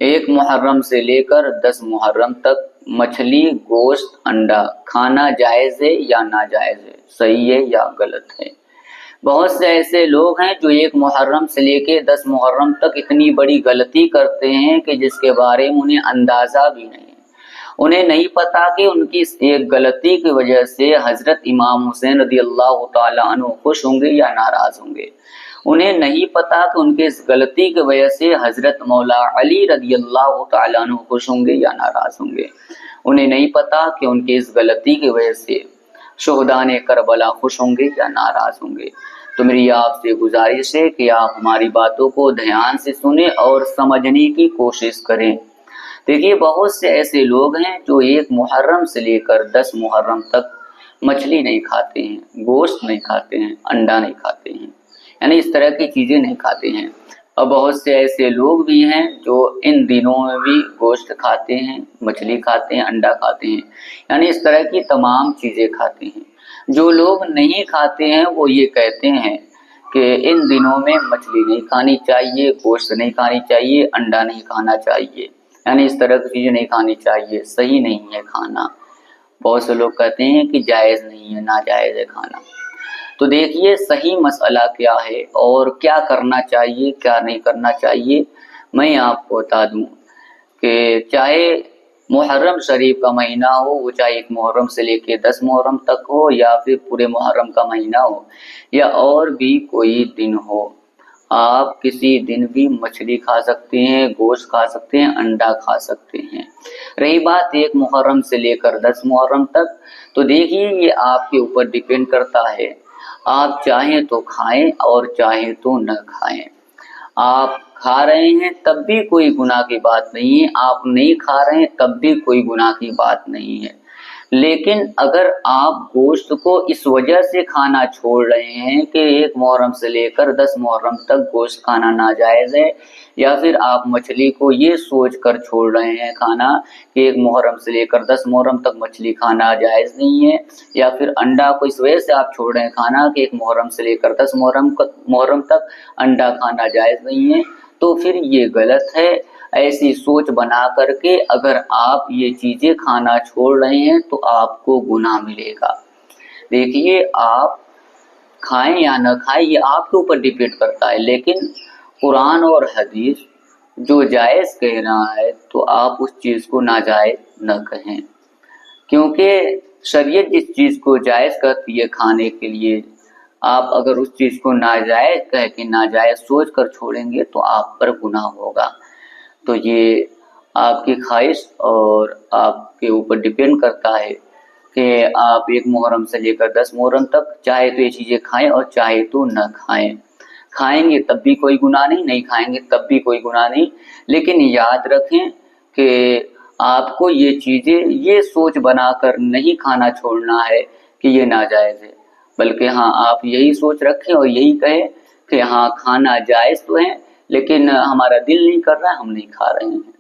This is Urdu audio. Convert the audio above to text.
1 محرم سے لے کر 10 محرم تک مچھلی، گوشت، انڈا کھانا جائز ہے یا ناجائز ہے، صحیح ہے یا غلط ہے؟ بہت سے ایسے لوگ ہیں جو 1 محرم سے لے کے 10 محرم تک اتنی بڑی غلطی کرتے ہیں کہ جس کے بارے میں انہیں اندازہ بھی نہیں، انہیں نہیں پتا کہ ان کی اس ایک غلطی کی وجہ سے حضرت امام حسین رضی اللہ تعالیٰ عنہ خوش ہوں گے یا ناراض ہوں گے، انہیں نہیں پتا کہ ان کے اس غلطی کی وجہ سے حضرت مولا علی رضی اللہ تعالیٰ عنہ خوش ہوں گے یا ناراض ہوں گے، انہیں نہیں پتا کہ ان کی اس غلطی کی وجہ سے شہداء کربلا خوش ہوں گے یا ناراض ہوں گے۔ تو میری آپ سے گزارش ہے کہ آپ ہماری باتوں کو دھیان سے سنیں اور سمجھنے کی کوشش کریں۔ دیکھیے بہت سے ایسے لوگ ہیں جو 1 محرم سے لے کر 10 محرم تک مچھلی نہیں کھاتے ہیں، گوشت نہیں کھاتے ہیں، انڈا نہیں کھاتے ہیں، یعنی اس طرح کی چیزیں نہیں کھاتے ہیں۔ اور بہت سے ایسے لوگ بھی ہیں جو ان دنوں میں بھی گوشت کھاتے ہیں، مچھلی کھاتے ہیں، انڈا کھاتے ہیں، یعنی اس طرح کی تمام چیزیں کھاتے ہیں۔ جو لوگ نہیں کھاتے ہیں وہ یہ کہتے ہیں کہ ان دنوں میں مچھلی نہیں کھانی چاہیے، گوشت نہیں کھانی چاہیے، انڈا نہیں کھانا چاہیے، یعنی اس طرح کی چیزیں نہیں کھانی چاہیے، صحیح نہیں ہے کھانا۔ بہت سے لوگ کہتے ہیں کہ جائز نہیں ہے، ناجائز ہے کھانا۔ تو دیکھیے صحیح مسئلہ کیا ہے اور کیا کرنا چاہیے کیا نہیں کرنا چاہیے، میں آپ کو بتا دوں کہ چاہے محرم شریف کا مہینہ ہو، وہ چاہے 1 محرم سے لے کے 10 محرم تک ہو، یا پھر پورے محرم کا مہینہ ہو، یا اور بھی کوئی دن ہو، آپ کسی دن بھی مچھلی کھا سکتے ہیں، گوشت کھا سکتے ہیں، انڈا کھا سکتے ہیں۔ رہی بات 1 محرم سے لے کر 10 محرم تک، تو دیکھیے یہ آپ کے اوپر ڈیپینڈ کرتا ہے، آپ چاہیں تو کھائیں اور چاہیں تو نہ کھائیں۔ آپ کھا رہے ہیں تب بھی کوئی گناہ کی بات نہیں ہے، آپ نہیں کھا رہے ہیں تب بھی کوئی گناہ کی بات نہیں ہے۔ لیکن اگر آپ گوشت کو اس وجہ سے کھانا چھوڑ رہے ہیں کہ 1 محرم سے لے کر 10 محرم تک گوشت کھانا ناجائز ہے، یا پھر آپ مچھلی کو یہ سوچ کر چھوڑ رہے ہیں کھانا کہ 1 محرم سے لے کر 10 محرم تک مچھلی کھانا جائز نہیں ہے، یا پھر انڈا کو اس وجہ سے آپ چھوڑ رہے ہیں کھانا کہ 1 محرم سے لے کر 10 محرم تک انڈا کھانا جائز نہیں ہے، تو پھر یہ غلط ہے۔ ایسی سوچ بنا کر کے اگر آپ یہ چیزیں کھانا چھوڑ رہے ہیں تو آپ کو گناہ ملے گا۔ دیکھیے آپ کھائیں یا نہ کھائیں یہ آپ کے اوپر ڈیپینڈ کرتا ہے، لیکن قرآن اور حدیث جو جائز کہہ رہا ہے تو آپ اس چیز کو ناجائز نہ کہیں، کیونکہ شریعت جس چیز کو جائز کرتی ہے کھانے کے لیے، آپ اگر اس چیز کو ناجائز کہہ کے ناجائز سوچ کر چھوڑیں گے تو آپ پر گناہ ہوگا۔ تو یہ آپ کی خواہش اور آپ کے اوپر ڈیپینڈ کرتا ہے کہ آپ 1 محرم سے لے کر 10 محرم تک چاہے تو یہ چیزیں کھائیں اور چاہے تو نہ کھائیں۔ کھائیں گے تب بھی کوئی گناہ نہیں، نہیں کھائیں گے تب بھی کوئی گناہ نہیں، لیکن یاد رکھیں کہ آپ کو یہ چیزیں یہ سوچ بنا کر نہیں کھانا چھوڑنا ہے کہ یہ ناجائز ہے، بلکہ ہاں آپ یہی سوچ رکھیں اور یہی کہیں کہ ہاں کھانا جائز تو ہے لیکن ہمارا دل نہیں کر رہا ہے، ہم نہیں کھا رہے ہیں۔